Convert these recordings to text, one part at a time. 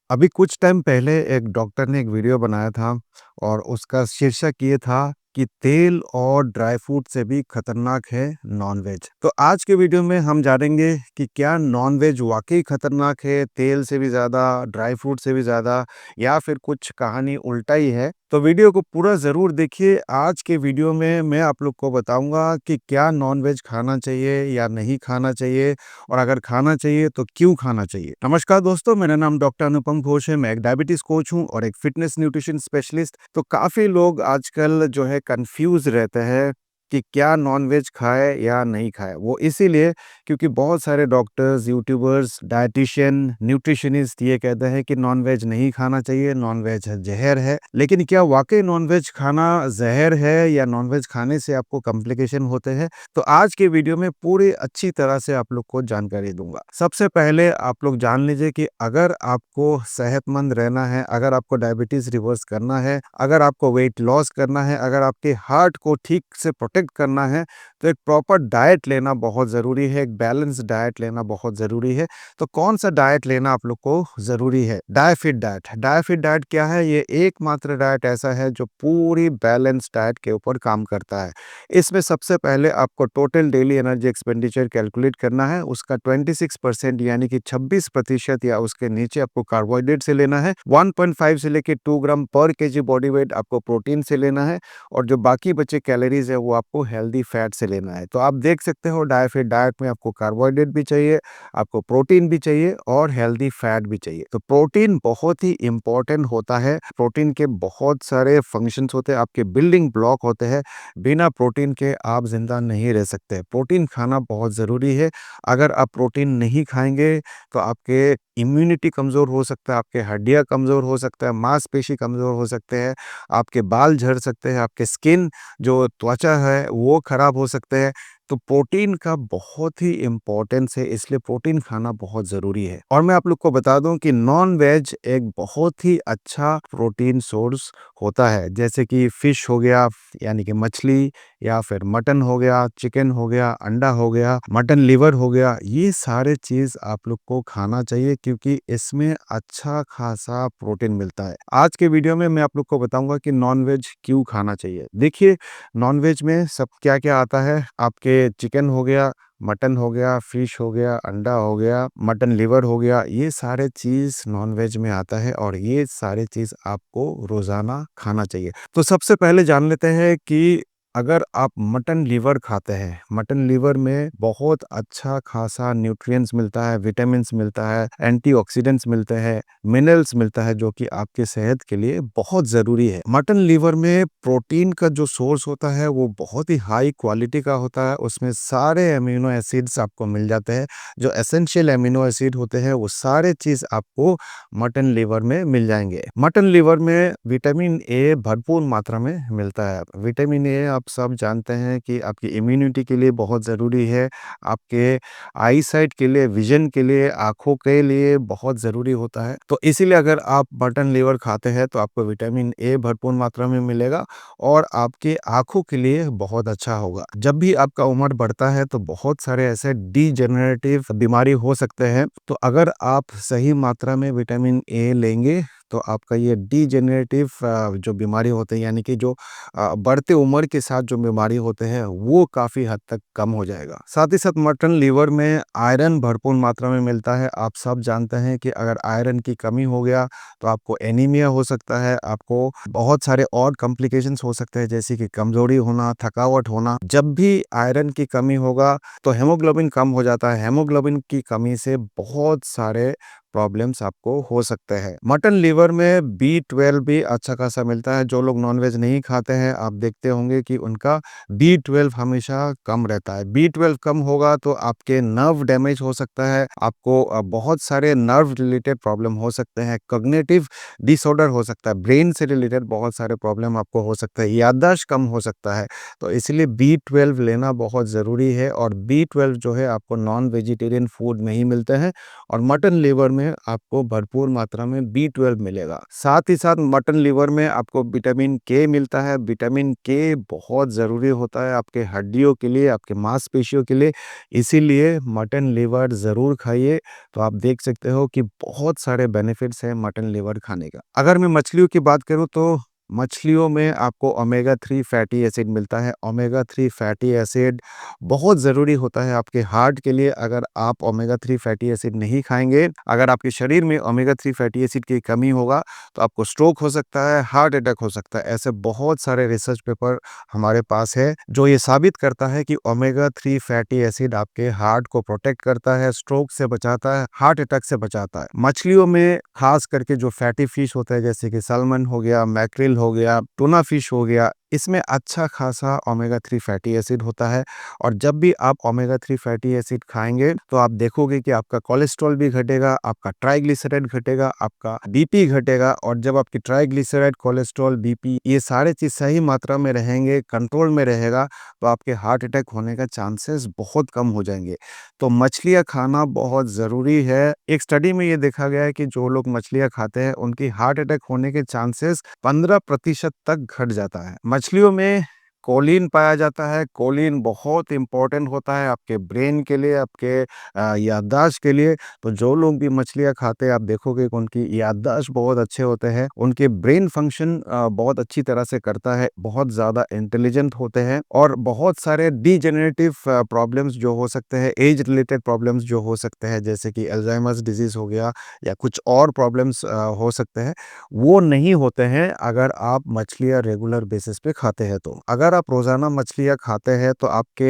अभी कुछ टाइम पहले एक डॉक्टर ने एक वीडियो बनाया था और उसका शीर्षक ये था कि तेल और ड्राई फ्रूट से भी खतरनाक है नॉनवेज। तो आज के वीडियो में हम जानेंगे कि क्या नॉनवेज वाकई खतरनाक है, तेल से भी ज़्यादा, ड्राई फ्रूट से भी ज़्यादा, या फिर कुछ कहानी उल्टा ही है। तो वीडियो को पूरा ज़रूर देखिए। आज के वीडियो में मैं आप लोग को बताऊंगा कि क्या नॉनवेज खाना चाहिए या नहीं खाना चाहिए, और अगर खाना चाहिए तो क्यों खाना चाहिए। नमस्कार दोस्तों, मेरा नाम डॉक्टर अनुपम घोष है। मैं एक डायबिटीज कोच हूं और एक फिटनेस न्यूट्रिशन स्पेशलिस्ट। तो काफी लोग आजकल जो है कंफ्यूज रहते हैं कि क्या नॉनवेज खाए या नहीं खाए। वो इसीलिए क्योंकि बहुत सारे डॉक्टर्स, यूट्यूबर्स, डाइटिशियन, न्यूट्रिशनिस्ट ये कहते हैं कि नॉनवेज नहीं खाना चाहिए, नॉनवेज जहर है। लेकिन क्या वाकई नॉनवेज खाना जहर है या नॉनवेज खाने से आपको कॉम्प्लिकेशन होते हैं? तो आज के वीडियो में पूरी अच्छी तरह से आप लोग को जानकारी दूंगा। सबसे पहले आप लोग जान लीजिए कि अगर आपको सेहतमंद रहना है, अगर आपको डायबिटीज रिवर्स करना है, अगर आपको वेट लॉस करना है, अगर आपके हार्ट को ठीक से प्रोटेक्ट करना है, तो एक प्रॉपर डाइट लेना बहुत ज़रूरी है। एक बैलेंस डाइट लेना बहुत ज़रूरी है। तो कौन सा डाइट लेना आप लोग को ज़रूरी है? डायफिट डाइट। डायफिट डाइट क्या है? ये एकमात्र डाइट ऐसा है जो पूरी बैलेंस डाइट के ऊपर काम करता है। इसमें सबसे पहले आपको total daily energy expenditure calculate करना है। उसका 26% यानी कि 26% या उसके नीचे आपको कार्बोहाइड्रेट से लेना है। 1.5 से लेके 2 ग्राम पर केजी बॉडी वेट आपको प्रोटीन से लेना है, और जो बाकी बचे कैलोरीज है वो आपको हेल्दी फैट से लेना है। तो आप देख सकते हो डायफिट डाइट में आपको कार्बोहाइड्रेट भी चाहिए, आपको प्रोटीन भी चाहिए और हेल्दी फैट भी चाहिए। तो प्रोटीन बहुत ही इंपॉर्टेंट होता है। प्रोटीन के बहुत सारे फंक्शंस होते हैं, आपके बिल्डिंग ब्लॉक होते हैं। बिना प्रोटीन के आप ज़िंदा नहीं रह सकते। प्रोटीन खाना बहुत ज़रूरी है। अगर आप प्रोटीन नहीं खाएँगे तो आपके इम्यूनिटी कमज़ोर हो सकता है, आपके हड्डियाँ कमज़ोर हो सकता है, मांसपेशी कमज़ोर हो सकते हैं, आपके बाल झड़ सकते हैं, आपके स्किन जो त्वचा है वो ख़राब हो सकते हैं। तो प्रोटीन का बहुत ही इम्पोर्टेंस है, इसलिए प्रोटीन खाना बहुत ज़रूरी है। और मैं आप लोग को बता दूं कि नॉन वेज एक बहुत ही अच्छा प्रोटीन सोर्स होता है। जैसे कि फ़िश हो गया, यानी कि मछली, या फिर मटन हो गया, चिकन हो गया, अंडा हो गया, मटन लिवर हो गया। ये सारे चीज़ आप लोग को खाना चाहिए क्योंकि इसमें अच्छा खासा प्रोटीन मिलता है। आज के वीडियो में मैं आप लोग को बताऊंगा कि नॉन-वेज क्यों खाना चाहिए। देखिए, नॉन-वेज में सब क्या-क्या आता है। आपके चिकन हो गया, मटन हो गया, फिश हो गया, अंडा हो गया, मटन लिवर हो गया, ये सारे चीज़ नॉन-वेज में आता है और ये सारे चीज़ आपको रोज़ाना खाना चाहिए। तो सबसे पहले जान लेते हैं कि अगर आप मटन लिवर खाते हैं, मटन लिवर में बहुत अच्छा खासा न्यूट्रिएंट्स मिलता है, विटामिन्स मिलता है, एंटीऑक्सीडेंट्स मिलते हैं, मिनरल्स मिलता है जो कि आपके सेहत के लिए बहुत ज़रूरी है। मटन लिवर में प्रोटीन का जो सोर्स होता है वो बहुत ही हाई क्वालिटी का होता है। उसमें सारे अमीनो एसिड्स आपको मिल जाते हैं। जो एसेंशियल अमीनो एसिड होते हैं वो सारे चीज़ आपको मटन लिवर में मिल जाएँगे। मटन लिवर में विटामिन ए भरपूर मात्रा में मिलता है। विटामिन ए आप सब जानते हैं कि आपकी इम्यूनिटी के लिए बहुत ज़रूरी है, आपके आई साइट के लिए, विज़न के लिए, आँखों के लिए बहुत ज़रूरी होता है। तो इसीलिए अगर आप मटन लिवर खाते हैं तो आपको विटामिन ए भरपूर मात्रा में मिलेगा और आपकी आँखों के लिए बहुत अच्छा होगा। जब भी आपका उम्र बढ़ता है तो बहुत सारे ऐसे डीजेनरेटिव बीमारी हो सकते हैं। तो अगर आप सही मात्रा में विटामिन ए लेंगे तो आपका ये डीजेनरेटिव जो बीमारी होते हैं, यानी कि जो बढ़ते उम्र के साथ जो बीमारी होते हैं वो काफ़ी हद तक कम हो जाएगा। साथ ही साथ मटन लिवर में आयरन भरपूर मात्रा में मिलता है। आप सब जानते हैं कि अगर आयरन की कमी हो गया तो आपको एनीमिया हो सकता है, आपको बहुत सारे और कॉम्प्लिकेशंस हो सकते हैं जैसे कि कमज़ोरी होना, थकावट होना। जब भी आयरन की कमी होगा तो हीमोग्लोबिन कम हो जाता है। हीमोग्लोबिन की कमी से बहुत सारे प्रॉब्लम्स आपको हो सकते हैं। मटन लिवर में बी12 भी अच्छा खासा मिलता है। जो लोग नॉनवेज नहीं खाते हैं आप देखते होंगे कि उनका बी12 हमेशा कम रहता है। बी12 कम होगा तो आपके नर्व डैमेज हो सकता है, आपको बहुत सारे नर्व रिलेटेड प्रॉब्लम हो सकते हैं, कॉग्निटिव डिसऑर्डर हो सकता है, ब्रेन से रिलेटेड बहुत सारे प्रॉब्लम आपको हो सकता है, याददाश्त कम हो सकता है। तो इसलिए बी12 लेना बहुत ज़रूरी है, और बी12 जो है आपको नॉन वेजिटेरियन फूड में ही मिलते हैं और मटन लिवर में में आपको भरपूर मात्रा में B12 मिलेगा। साथ ही साथ मटन लिवर में आपको विटामिन के मिलता है। विटामिन के बहुत ज़रूरी होता है आपके हड्डियों के लिए, आपके मांसपेशियों के लिए, इसीलिए मटन लिवर ज़रूर खाइए। तो आप देख सकते हो कि बहुत सारे बेनिफिट्स हैं मटन लिवर खाने का। अगर मैं मछलियों की बात करूँ तो मछलियों में आपको ओमेगा 3 फैटी एसिड मिलता है। ओमेगा 3 फैटी एसिड बहुत ज़रूरी होता है आपके हार्ट के लिए। अगर आप ओमेगा 3 फैटी एसिड नहीं खाएँगे, अगर आपके शरीर में ओमेगा 3 फैटी एसिड की कमी होगा, तो आपको स्ट्रोक हो सकता है, हार्ट अटैक हो सकता है। ऐसे बहुत सारे रिसर्च पेपर हमारे पास है, जो ये साबित करता है कि ओमेगा 3 फैटी एसिड आपके हार्ट को प्रोटेक्ट करता है, स्ट्रोक से बचाता है, हार्ट अटैक से बचाता है। मछलियों में खास करके जो फैटी फिश होता है, जैसे कि सैल्मन हो गया, मैक्रिल हो गया, टूना फिश हो गया, इसमें अच्छा खासा ओमेगा 3 फैटी एसिड होता है। और जब भी आप ओमेगा 3 फैटी एसिड खाएँगे, तो आप देखोगे कि आपका कोलेस्ट्रॉल भी घटेगा, आपका ट्राइग्लिसराइड घटेगा, आपका बीपी घटेगा। और जब आपकी ट्राइग्लिसराइड, कोलेस्ट्रॉल, बीपी ये सारे चीज़ सही मात्रा में रहेंगे, कंट्रोल में रहेगा, तो आपके हार्ट अटैक होने का चांसेस बहुत कम हो जाएँगे। तो मछलियाँ खाना बहुत ज़रूरी है। एक स्टडी में ये देखा गया है कि जो लोग मछलियाँ खाते हैं, उनकी हार्ट अटैक होने के चांसेस 15% तक घट जाता है। मछलियों में कोलिन पाया जाता है। कोलिन बहुत इम्पोर्टेंट होता है आपके ब्रेन के लिए, आपके याददाश्त के लिए। तो जो लोग भी मछलियाँ खाते हैं, आप देखोगे कि उनकी याददाश्त बहुत अच्छे होते हैं, उनके ब्रेन फंक्शन बहुत अच्छी तरह से करता है, बहुत ज़्यादा इंटेलिजेंट होते हैं। और बहुत सारे डिजेनरेटिव प्रॉब्लम्स जो हो सकते हैं, एज रिलेटेड प्रॉब्लम्स जो हो सकते हैं, जैसे कि अल्जाइमर्स डिजीज़ हो गया या कुछ और प्रॉब्लम्स हो सकते हैं, वो नहीं होते हैं अगर आप मछलियाँ रेगुलर बेसिस पे खाते हैं तो। अगर आप रोज़ाना मछलियाँ खाते हैं तो आपके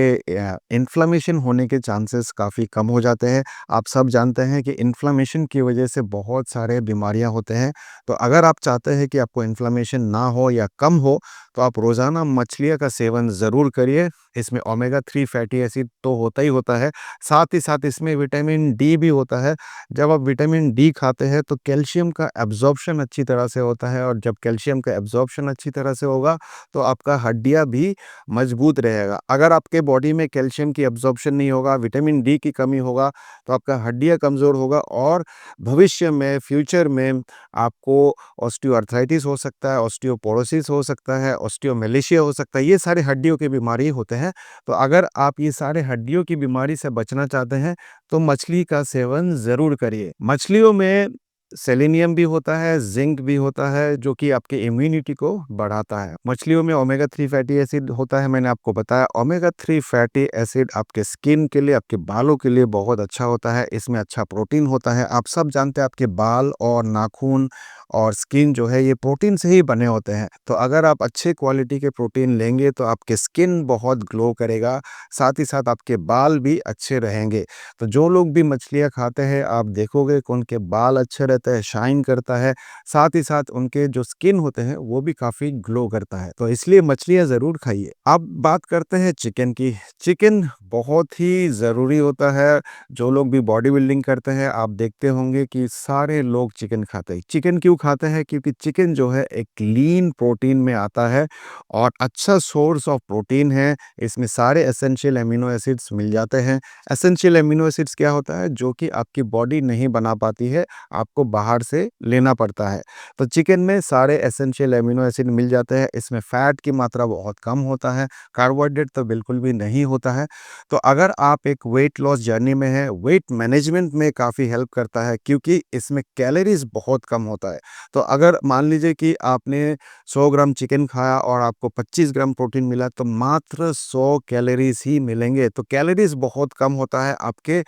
इन्फ्लेमेशन होने के चांसेस काफ़ी कम हो जाते हैं। आप सब जानते हैं कि इन्फ्लेमेशन की वजह से बहुत सारे बीमारियाँ होते हैं। तो अगर आप चाहते हैं कि आपको इन्फ्लेमेशन ना हो या कम हो, तो आप रोज़ाना मछलियों का सेवन ज़रूर करिए। इसमें ओमेगा 3 फैटी एसिड तो होता ही होता है, साथ ही साथ इसमें विटामिन डी भी होता है। जब आप विटामिन डी खाते हैं तो कैल्शियम का एब्ज़ॉर्प्शन अच्छी तरह से होता है, और जब कैल्शियम का एब्ज़ॉर्प्शन अच्छी तरह से होगा, तो आपका हड्डियाँ भी मज़बूत रहेगा। अगर आपके बॉडी में कैल्शियम की एब्ज़ॉर्प्शन नहीं होगा, विटामिन डी की कमी होगा, तो आपका हड्डियाँ कमज़ोर होगा, और भविष्य में, फ्यूचर में आपको ऑस्टियोआर्थराइटिस हो सकता है, ऑस्टियोपोरोसिस हो सकता है, ऑस्टियोमेलेशिया हो सकता है। ये सारे हड्डियों की बीमारी होते हैं। तो अगर आप ये सारे हड्डियों की बीमारी से बचना चाहते हैं, तो मछली का सेवन ज़रूर करिए। मछलियों में सेलेनियम भी होता है, ज़िंक भी होता है, जो कि आपकी इम्यूनिटी को बढ़ाता है। मछलियों में ओमेगा 3 फैटी एसिड होता है, मैंने आपको बताया। ओमेगा 3 फैटी एसिड आपके स्किन के लिए, आपके बालों के लिए बहुत अच्छा होता है। इसमें अच्छा प्रोटीन होता है। आप सब जानते हैं आपके बाल और नाखून और स्किन जो है, ये प्रोटीन से ही बने होते हैं। तो अगर आप अच्छे क्वालिटी के प्रोटीन लेंगे, तो आपके स्किन बहुत ग्लो करेगा, साथ ही साथ आपके बाल भी अच्छे रहेंगे। तो जो लोग भी मछलियाँ खाते हैं, आप देखोगे कि उनके बाल अच्छे रहते हैं, शाइन करता है, साथ ही साथ उनके जो स्किन होते हैं, वो भी काफ़ी ग्लो करता है। तो इसलिए मछलियाँ ज़रूर खाइए। अब बात करते हैं चिकन की। चिकन बहुत ही ज़रूरी होता है। जो लोग भी बॉडी बिल्डिंग करते हैं, आप देखते होंगे कि सारे लोग चिकन खाते हैं। चिकन क्यों खाते हैं? क्योंकि चिकन जो है एक लीन प्रोटीन में आता है, और अच्छा सोर्स ऑफ प्रोटीन है। इसमें सारे एसेंशियल एमिनो एसिड्स मिल जाते हैं। एसेंशियल एमिनो एसिड्स क्या होता है? जो कि आपकी बॉडी नहीं बना पाती है, आपको बाहर से लेना पड़ता है। तो चिकन में सारे एसेंशियल एमिनो एसिड मिल जाते हैं। इसमें फैट की मात्रा बहुत कम होता है, कार्बोहाइड्रेट तो बिल्कुल भी नहीं होता है। तो अगर आप एक वेट लॉस जर्नी में हैं, वेट मैनेजमेंट में काफ़ी हेल्प करता है, क्योंकि इसमें कैलोरीज़ बहुत कम होता है। तो अगर मान लीजिए कि आपने 100 ग्राम चिकन खाया और आपको 25 ग्राम प्रोटीन मिला, तो मात्र 100 कैलोरीज़ ही मिलेंगे। तो कैलोरीज़ बहुत कम होता है, आपके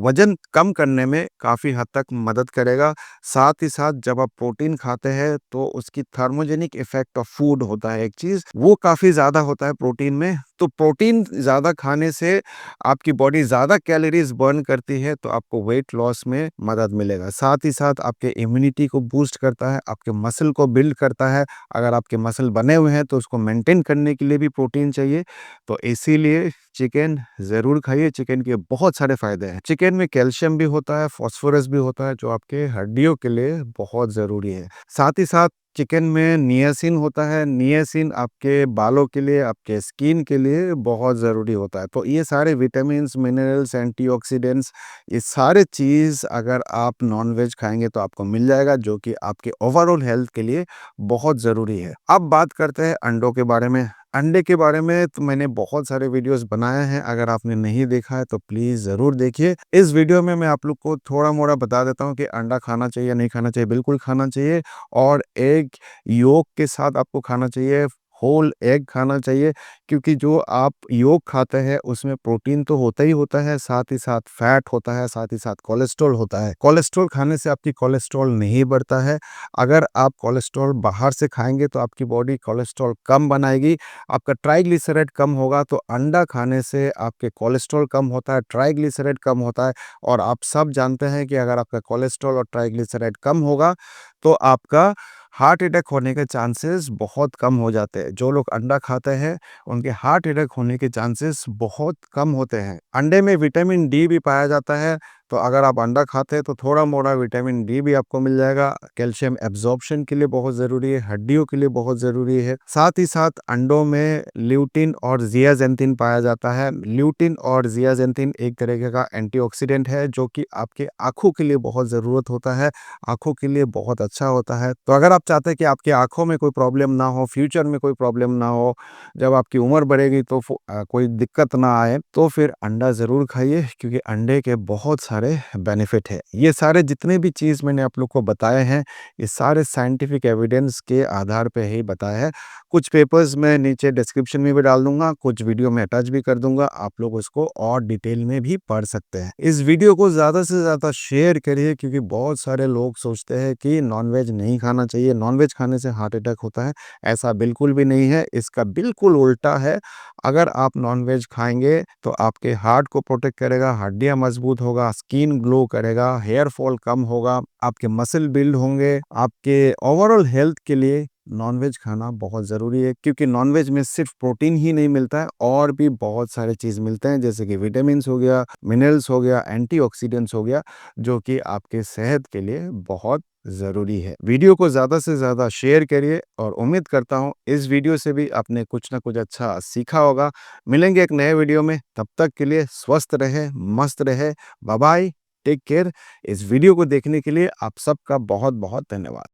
वज़न कम करने में काफ़ी हद तक मदद करेगा। साथ ही साथ जब आप प्रोटीन खाते हैं, तो उसकी थर्मोजेनिक इफ़ेक्ट ऑफ फूड होता है एक चीज़, वो काफ़ी ज़्यादा होता है प्रोटीन में। तो प्रोटीन ज़्यादा खाने से आपकी बॉडी ज़्यादा कैलोरीज़ बर्न करती है, तो आपको वेट लॉस में मदद मिलेगा। साथ ही साथ आपके इम्यूनिटी को बूस्ट करता है, आपके मसल को बिल्ड करता है। अगर आपके मसल बने हुए हैं, तो उसको मेंटेन करने के लिए भी प्रोटीन चाहिए। तो इसीलिए चिकन ज़रूर खाइए। चिकन के बहुत सारे फ़ायदे हैं। चिकन में कैल्शियम भी होता है, फास्फोरस भी होता है, जो आपके हड्डियों के लिए बहुत ज़रूरी है। साथ ही साथ चिकन में नियासिन होता है। नियासिन आपके बालों के लिए, आपके स्किन के लिए बहुत ज़रूरी होता है। तो ये सारे विटामिन्स, मिनरल्स, एंटीऑक्सीडेंट्स, ये सारे चीज़ अगर आप नॉन-वेज खाएँगे तो आपको मिल जाएगा, जो कि आपके ओवरऑल हेल्थ के लिए बहुत ज़रूरी है। अब बात करते हैं अंडों के बारे में। अंडे के बारे में तो मैंने बहुत सारे वीडियोस बनाए हैं, अगर आपने नहीं देखा है तो प्लीज़ ज़रूर देखिए। इस वीडियो में मैं आप लोग को थोड़ा-मोड़ा बता देता हूँ कि अंडा खाना चाहिए या नहीं खाना चाहिए, बिल्कुल खाना चाहिए। और एग योक के साथ आपको खाना चाहिए, होल एग खाना चाहिए, क्योंकि जो आप योक खाते हैं उसमें प्रोटीन तो होता ही होता है, साथ ही साथ फैट होता है, साथ ही साथ कोलेस्ट्रॉल होता है। कोलेस्ट्रॉल खाने से आपकी कोलेस्ट्रॉल नहीं बढ़ता है। अगर आप कोलेस्ट्रॉल बाहर से खाएँगे तो आपकी बॉडी कोलेस्ट्रॉल कम बनाएगी, आपका ट्राइग्लिसराइड कम होगा। तो अंडा खाने से आपके कोलेस्ट्रॉल कम होता है, ट्राइग्लिसराइड कम होता है। और आप सब जानते हैं कि अगर आपका कोलेस्ट्रॉल और ट्राइग्लिसराइड कम होगा तो आपका हार्ट अटैक होने के चांसेस बहुत कम हो जाते हैं। जो लोग अंडा खाते हैं उनके हार्ट अटैक होने के चांसेस बहुत कम होते हैं। अंडे में विटामिन डी भी पाया जाता है, तो अगर आप अंडा खाते हैं तो थोड़ा-मोड़ा विटामिन डी भी आपको मिल जाएगा। कैल्शियम एब्ज़ॉर्प्शन के लिए बहुत ज़रूरी है, हड्डियों के लिए बहुत ज़रूरी है। साथ ही साथ अंडों में ल्यूटिन और ज़ियाज़ेंथिन पाया जाता है। ल्यूटिन और ज़ियाज़ेंथिन एक तरीके का एंटीऑक्सीडेंट है, जो कि आपके आँखों के लिए बहुत ज़रूरत होता है, आँखों के लिए बहुत अच्छा होता है। तो अगर आप चाहते हैं कि आपकी आँखों में कोई प्रॉब्लम ना हो, फ्यूचर में कोई प्रॉब्लम ना हो, जब आपकी उम्र बढ़ेगी तो कोई दिक्कत ना आए, तो फिर अंडा ज़रूर खाइए, क्योंकि अंडे के बहुत सारे बेनिफिट है। ये सारे जितने भी चीज़ मैंने आप लोग को बताए हैं, ये सारे साइंटिफिक एविडेंस के आधार पे ही बताए हैं। कुछ पेपर्स मैं नीचे डिस्क्रिप्शन में भी डाल दूँगा, कुछ वीडियो में अटैच भी कर दूँगा, आप लोग उसको और डिटेल में भी पढ़ सकते हैं। इस वीडियो को ज़्यादा से ज़्यादा शेयर करिए, क्योंकि बहुत सारे लोग सोचते हैं कि नॉन-वेज नहीं खाना चाहिए, नॉन-वेज खाने से हार्ट अटैक होता है। ऐसा बिल्कुल भी नहीं है, इसका बिल्कुल उल्टा है। अगर आप नॉन-वेज खाएँगे तो आपके हार्ट को प्रोटेक्ट करेगा, हड्डियाँ मजबूत होगा, स्किन ग्लो करेगा, हेयर फॉल कम होगा, आपके मसल बिल्ड होंगे। आपके ओवरऑल हेल्थ के लिए नॉनवेज खाना बहुत ज़रूरी है, क्योंकि नॉनवेज में सिर्फ प्रोटीन ही नहीं मिलता है, और भी बहुत सारे चीज़ मिलते हैं, जैसे कि विटामिन्स हो गया, मिनरल्स हो गया, एंटीऑक्सीडेंट्स हो गया, जो कि आपके सेहत के लिए बहुत ज़रूरी है। वीडियो को ज़्यादा से ज़्यादा शेयर करिए, और उम्मीद करता हूँ इस वीडियो से भी आपने कुछ ना कुछ अच्छा सीखा होगा। मिलेंगे एक नए वीडियो में, तब तक के लिए स्वस्थ रहे, मस्त रहे। Bye bye, take care. इस वीडियो को देखने के लिए आप सबका बहुत बहुत धन्यवाद।